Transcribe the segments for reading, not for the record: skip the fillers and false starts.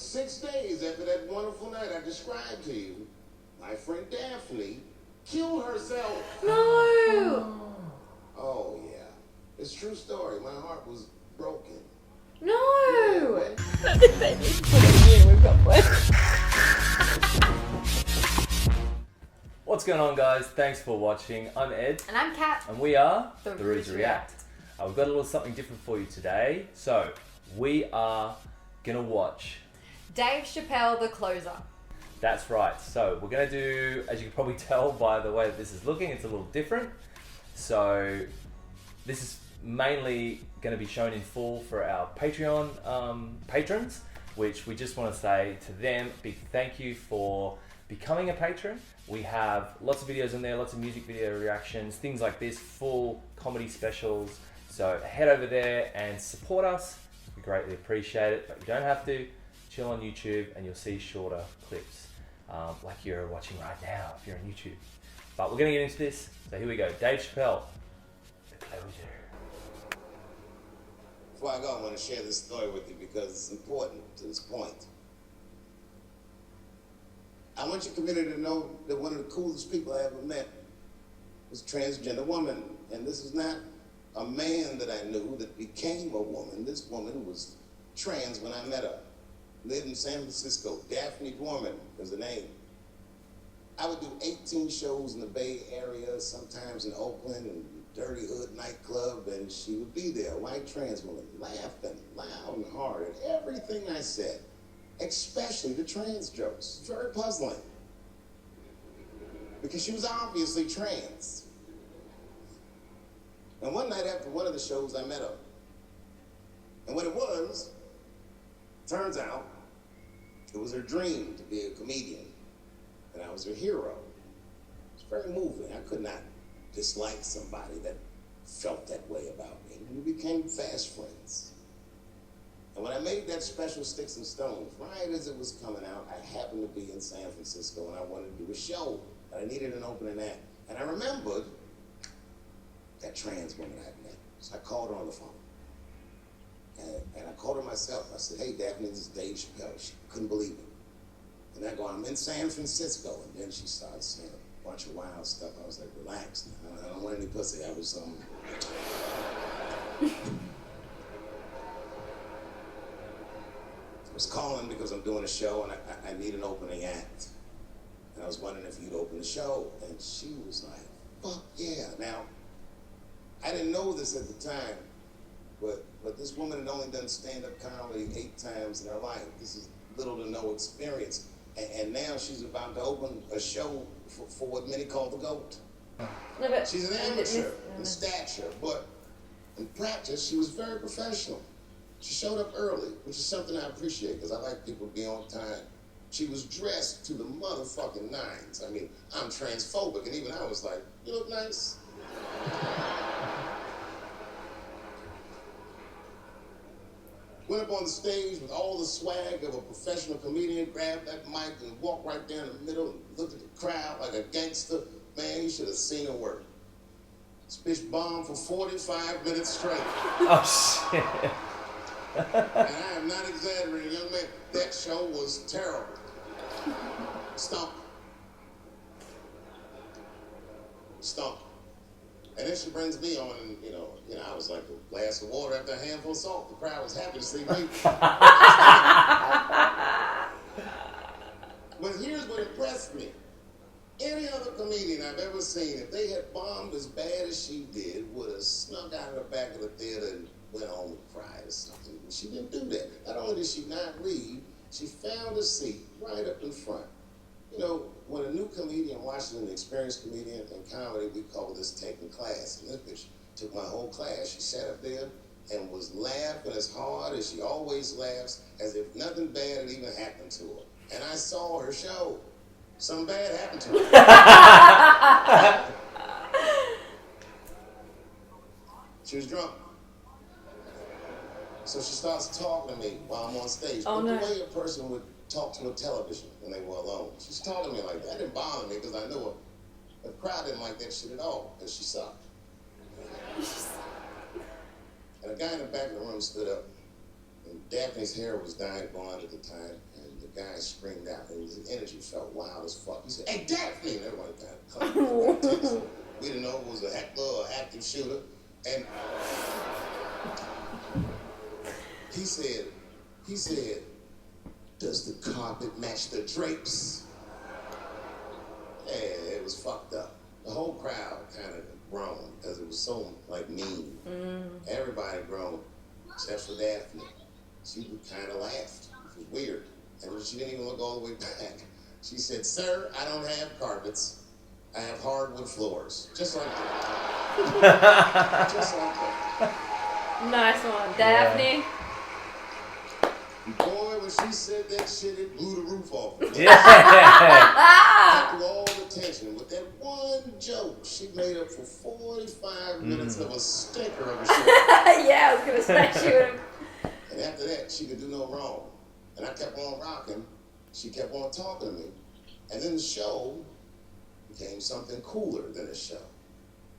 6 days after that wonderful night I described to you, my friend Daphne killed herself. No! Oh, yeah. It's a true story. My heart was broken. No! What's going on, guys? Thanks for watching. I'm Ed. And I'm Kat. And we are The Roots React. We've got a little something different for you today. So, we are going to watch Dave Chappelle, The Closer. That's right. So, we're going to do, as you can probably tell by the way that this is looking, it's a little different. So, this is mainly going to be shown in full for our Patreon patrons, which we just want to say to them, big thank you for becoming a patron. We have lots of videos in there, lots of music video reactions, things like this, full comedy specials. So head over there and support us. We greatly appreciate it, but you don't have to. Chill on YouTube and you'll see shorter clips like you're watching right now if you're on YouTube. But we're going to get into this. So here we go. Dave Chappelle, The Closer. Before I go, I want to share this story with you because it's important to this point. I want your community to know that one of the coolest people I ever met was a transgender woman. And this is not a man that I knew that became a woman. This woman was trans when I met her. Lived in San Francisco. Daphne was the name. I would do 18 shows in the Bay Area, sometimes in Oakland and Dirty Hood nightclub, and she would be there, white trans woman, laughing loud and hard at everything I said, especially the trans jokes. Very puzzling, because she was obviously trans. And one night after one of the shows, I met her. And what it was, turns out, it was her dream to be a comedian, and I was her hero. It was very moving. I could not dislike somebody that felt that way about me. We became fast friends. And when I made that special Sticks and Stones, right as it was coming out, I happened to be in San Francisco and I wanted to do a show. And I needed an opening act. And I remembered that trans woman I had met. So I called her on the phone. And I called her myself. I said, "Hey, Daphne, this is Dave Chappelle." She couldn't believe it. And I go, "I'm in San Francisco." And then she started saying a bunch of wild stuff. I was like, "Relax now. I don't want any pussy." I was I was calling because I'm doing a show and I need an opening act. And I was wondering if you'd open the show. And she was like, "Fuck yeah." Now, I didn't know this at the time, but this woman had only done stand-up comedy 8 times in her life. This is little to no experience. And now she's about to open a show for what many call the GOAT. No, but She's an amateur in stature, but in practice, she was very professional. She showed up early, which is something I appreciate because I like people to be on time. She was dressed to the motherfucking nines. I mean, I'm transphobic, and even I was like, "You look nice." Went up on the stage with all the swag of a professional comedian, grabbed that mic and walked right down the middle and looked at the crowd like a gangster. Man, you should have seen her work. This bitch bombed for 45 minutes straight. Oh, shit. And I am not exaggerating, young man. That show was terrible. Stomp. And then she brings me on, and you know, I was like a glass of water after a handful of salt. The crowd was happy to see me. But here's what impressed me. Any other comedian I've ever seen, if they had bombed as bad as she did, would have snuck out of the back of the theater and went home and cried or something. But she didn't do that. Not only did she not leave, she found a seat right up in front. You know, when a new comedian watches an experienced comedian in comedy, we call this taking class. And this bitch took my whole class. She sat up there and was laughing as hard as she always laughs, as if nothing bad had even happened to her. And I saw her show. Something bad happened to her. She was drunk. So she starts talking to me while I'm on stage. Oh, but no. The way a person would talk to a television when they were alone. She's talking to me like that. That didn't bother me because I knew her. The crowd didn't like that shit at all, because she sucked. And a guy in the back of the room stood up. And Daphne's hair was dyed blonde at the time, and the guy screamed out, and his energy felt wild as fuck. He said, "Hey, Daphne!" And everyone kind of got tense. We didn't know it was a heckler or active shooter. And he said, "Does the carpet match the drapes?" Yeah, it was fucked up. The whole crowd kind of groaned because it was so like mean. Everybody groaned except for Daphne. She kind of laughed. It was weird, and she didn't even look all the way back. She said, "Sir, I don't have carpets. I have hardwood floors." Just like that. Just like that. Nice one. Daphne. Boy, when she said that shit, it blew the roof off. Yeah. Through all the tension, with that one joke, she made up for 45 minutes of a stinker of a show. Yeah, I was gonna say she would have. And after that, she could do no wrong. And I kept on rocking. She kept on talking to me. And then the show became something cooler than a show.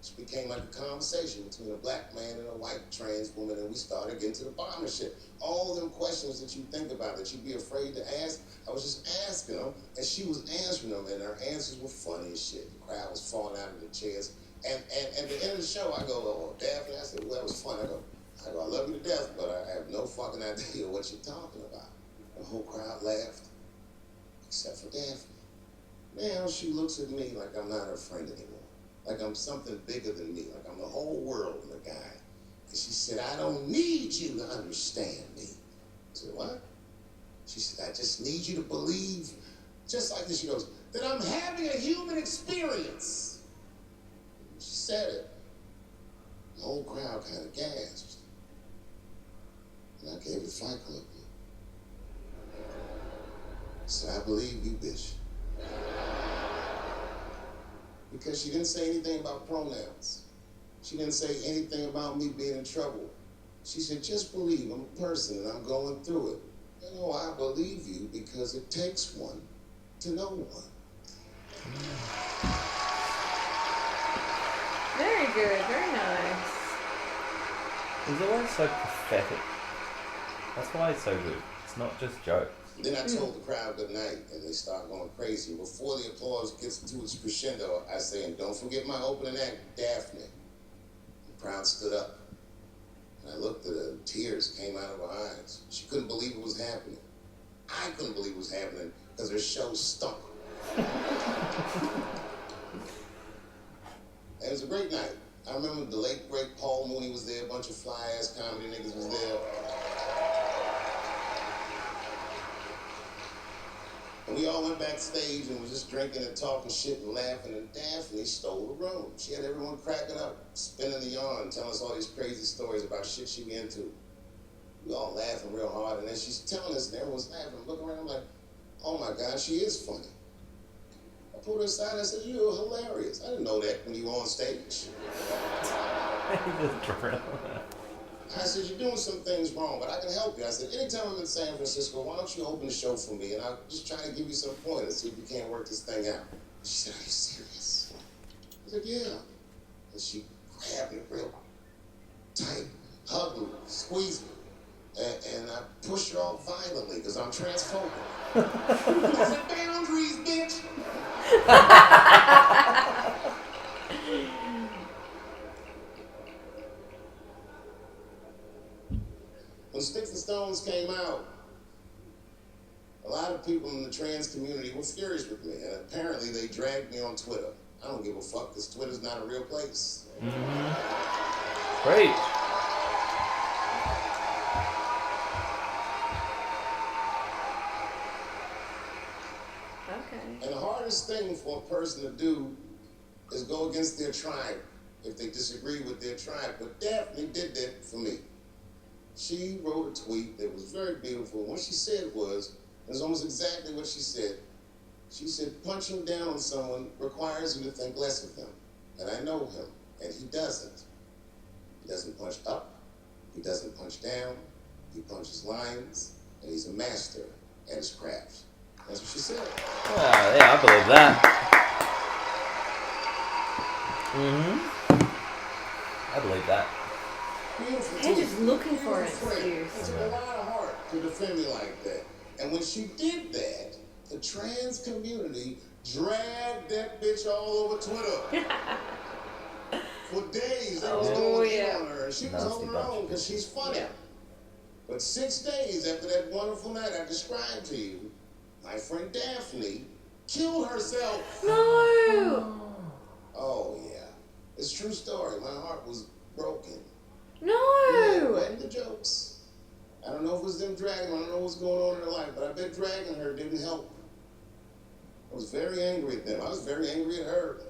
It became like a conversation between a black man and a white trans woman, and we started getting to the bottom of shit. All them questions that you think about that you'd be afraid to ask, I was just asking them, and she was answering them, and her answers were funny as shit. The crowd was falling out of the chairs. And at the end of the show, I go, "Oh, Daphne," I said, "Well, that was fun." I go, "I love you to death, but I have no fucking idea what you're talking about." The whole crowd laughed, except for Daphne. Now she looks at me like I'm not her friend anymore. Like I'm something bigger than me. Like I'm the whole world and the guy. And she said, "I don't need you to understand me." I said, "What?" She said, "I just need you to believe," just like this. She goes, "that I'm having a human experience." She said it. The whole crowd kind of gasped. And I gave it Fight Club look. I said, "I believe you, bitch." Because she didn't say anything about pronouns. She didn't say anything about me being in trouble. She said, "Just believe I'm a person and I'm going through it." You know, I believe you because it takes one to know one. Very good. Very nice. He's always so pathetic. That's why it's so good. It's not just jokes. Then I told the crowd good night, and they start going crazy. Before the applause gets to its crescendo, I say, "And don't forget my opening act, Daphne." The crowd stood up, and I looked at her. Tears came out of her eyes. She couldn't believe it was happening. I couldn't believe it was happening because her show stunk. It was a great night. I remember the late, great Paul Mooney was there. A bunch of fly-ass comedy niggas was there. And we all went backstage and was just drinking and talking shit and laughing, and Daphne stole the room. She had everyone cracking up, spinning the yarn, telling us all these crazy stories about shit she be into. We all laughing real hard, and then she's telling us, and everyone's laughing. I'm looking around, I'm like, "Oh my God, she is funny." I pulled her aside and I said, "You're hilarious." I didn't know that when you were on stage. I said, "You're doing some things wrong, but I can help you." I said, "Anytime I'm in San Francisco, why don't you open the show for me, and I'll just try to give you some pointers, see if you can't work this thing out." She said, "Are you serious?" I said, "Yeah." And she grabbed me real tight, hugged me, squeezed me, and I pushed her off violently because I'm transphobic. I said, "Boundaries, bitch." When Sticks and Stones came out, a lot of people in the trans community were furious with me, and apparently they dragged me on Twitter. I don't give a fuck because Twitter's not a real place. Great. Okay. And the hardest thing for a person to do is go against their tribe if they disagree with their tribe. But Daphne did that for me. She wrote a tweet that was very beautiful. What she said was, it was almost exactly what she said. She said, "Punching down on someone requires you to think less of him. And I know him, and he doesn't. He doesn't punch up. He doesn't punch down. He punches lines, and he's a master at his craft." That's what she said. Ah, yeah, I believe that. I believe that. Beautiful. They're just looking for an Beautiful. excuse. It took a lot of heart. to defend me like that. And when she did that, the trans community dragged that bitch all over Twitter. For days, they was going in on her, and she was holding her own because she's funny. Yeah. But 6 days after that wonderful night I described to you, my friend Daphne killed herself. No. Oh, yeah. It's a true story. My heart was broken. No. Yeah, wasn't the jokes. I don't know if it was them dragging her. I don't know what's going on in her life, but I bet dragging her didn't help. I was very angry at them. I was very angry at her.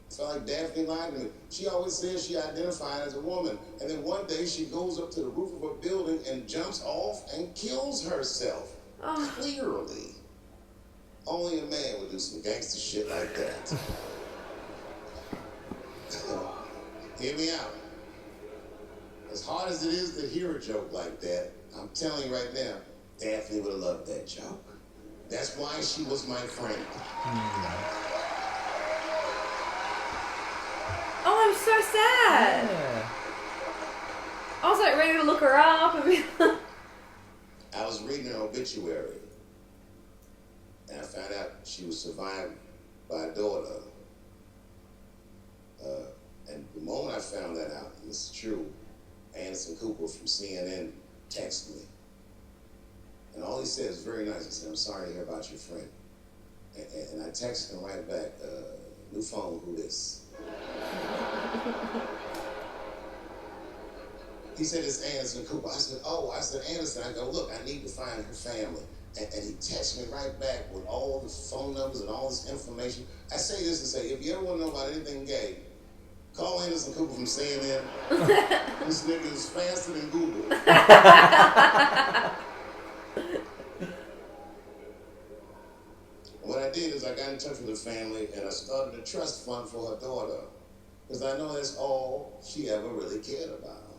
I felt like Daphne lied to me. She always says she identified as a woman. And then one day she goes up to the roof of a building and jumps off and kills herself. Oh. Clearly. Only a man would do some gangster shit like that. Hear me out. As hard as it is to hear a joke like that, I'm telling you right now, Daphne would have loved that joke. That's why she was my friend. Oh, I'm so sad. Yeah. I was like ready to look her up and be like, I was reading her obituary, and I found out she was survived by a daughter. And the moment I found that out, and this is true, Anderson Cooper from CNN texted me. And all he said is very nice. He said, "I'm sorry to hear about your friend." And I texted him right back, "New phone, who this?" He said, "It's Anderson Cooper." I said, "Oh," I said, "Anderson." I go, "Look, I need to find her family." And he texted me right back with all the phone numbers and all this information. I say this to say, if you ever want to know about anything gay, call Anderson Cooper from CNN. This nigga is faster than Google. What I did is I got in touch with her family and I started a trust fund for her daughter. Because I know that's all she ever really cared about.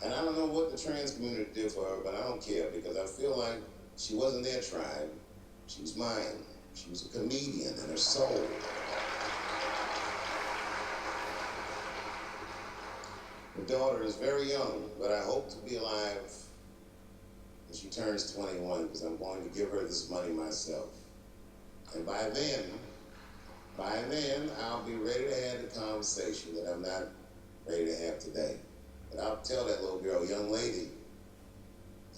And I don't know what the trans community did for her, but I don't care because I feel like she wasn't their tribe. She was mine. She was a comedian in her soul. My daughter is very young, but I hope to be alive when she turns 21 because I'm going to give her this money myself. And by then, I'll be ready to have the conversation that I'm not ready to have today. But I'll tell that little girl, "Young lady,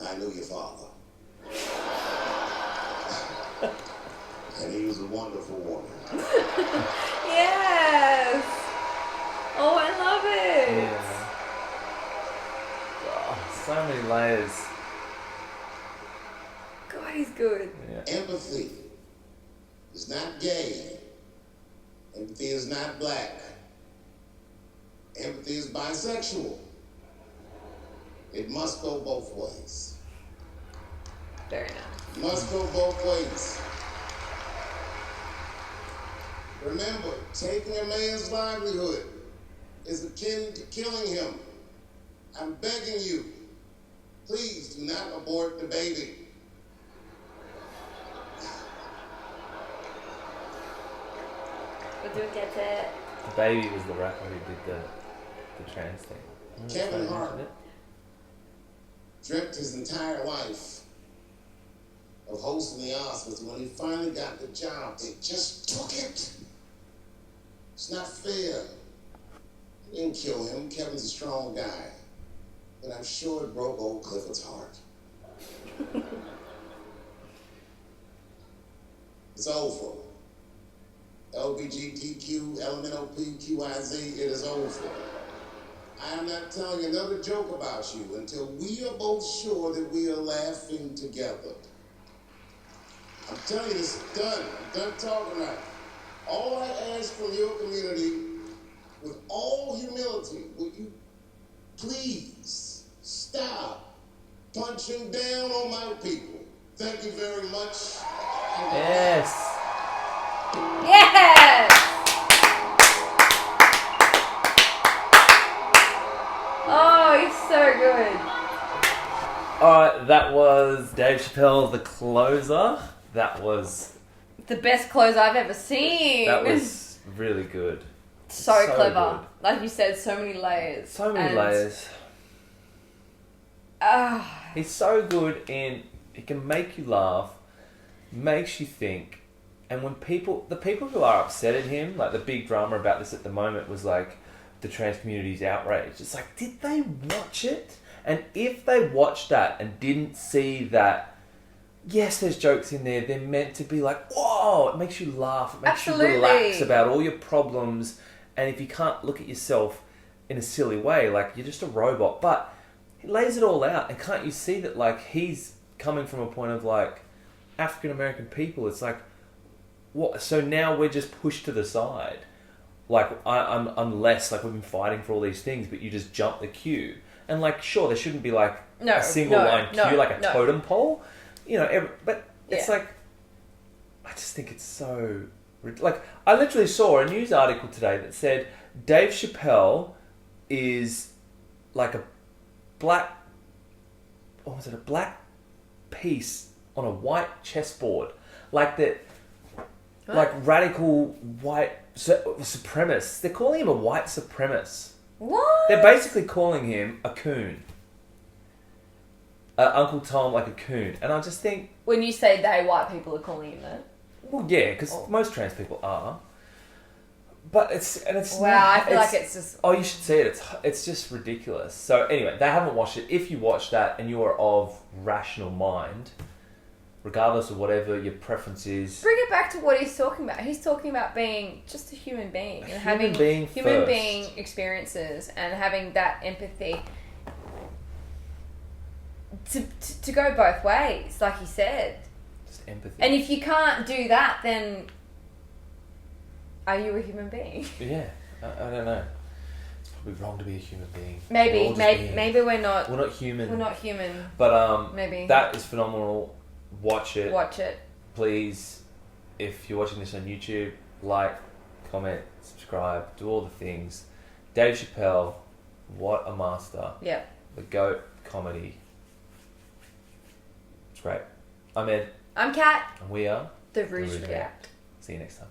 I knew your father." And he was a wonderful woman. yes. Oh, I love it. Yeah. Oh, so many layers. God, he's good. Yeah. Empathy is not gay. Empathy is not black. Empathy is bisexual. It must go both ways. Very nice. Must go both ways. Remember, taking a man's livelihood is akin to killing him. I'm begging you, please do not abort the baby. But do it get it. The baby was the rapper who did the trans thing. Kevin Hart dreamt his entire life of hosting the Oscars. When he finally got the job, they just took it. It's not fair. It didn't kill him. Kevin's a strong guy. But I'm sure it broke old Clifford's heart. It's over. LGBTQ, LMNOP, it is over. I am not telling another joke about you until we are both sure that we are laughing together. I'm telling you, this is done. I'm done talking about it. All I ask from your community, with all humility, would you please stop punching down on my people? Thank you very much. Yes. Yes. Oh, he's so good. Alright, that was Dave Chappelle, The Closer. That was The best clothes I've ever seen. That was really good. so clever. Good. Like you said, so many layers. So many layers. He's so good in, he can make you laugh, makes you think, and when the people who are upset at him, like the big drama about this at the moment was like the trans community's outraged. It's like, did they watch it? And if they watched that and didn't see that, yes, there's jokes in there, they're meant to be like, whoa, it makes you laugh, it makes you relax about all your problems, and if you can't look at yourself in a silly way, like you're just a robot, but he lays it all out, and can't you see that like he's coming from a point of like African American people, it's like, what? So now we're just pushed to the side. Like I'm less, like we've been fighting for all these things, but you just jump the queue. And like, sure, there shouldn't be like a single line queue, like a totem pole, you know. But it's like, I just think it's so like. I literally saw a news article today that said Dave Chappelle is like a black, or was it a black piece on a white chessboard, like that. What? Like radical white supremacists. They're calling him a white supremacist. What? They're basically calling him a coon. Uncle Tom, like a coon. And I just think... When you say they, white people are calling him that? Well, yeah, because most trans people are. But it's... Wow, I feel like it's just... Oh, you should see it. It's just ridiculous. So anyway, they haven't watched it. If you watch that and you are of rational mind, regardless of whatever your preference is... Bring it back to what he's talking about. He's talking about being just a human being. And having human being experiences and having that empathy to go both ways, like he said. Just empathy. And if you can't do that, then are you a human being? Yeah, I don't know. It's probably wrong to be a human being. Maybe we're not. We're not human. We're not human. But maybe that is phenomenal. Watch it. Watch it. Please, if you're watching this on YouTube, like, comment, subscribe, do all the things. Dave Chappelle, what a master. Yep. The GOAT comedy. It's great. I'm Ed. I'm Kat. And we are The Rouge React. See you next time.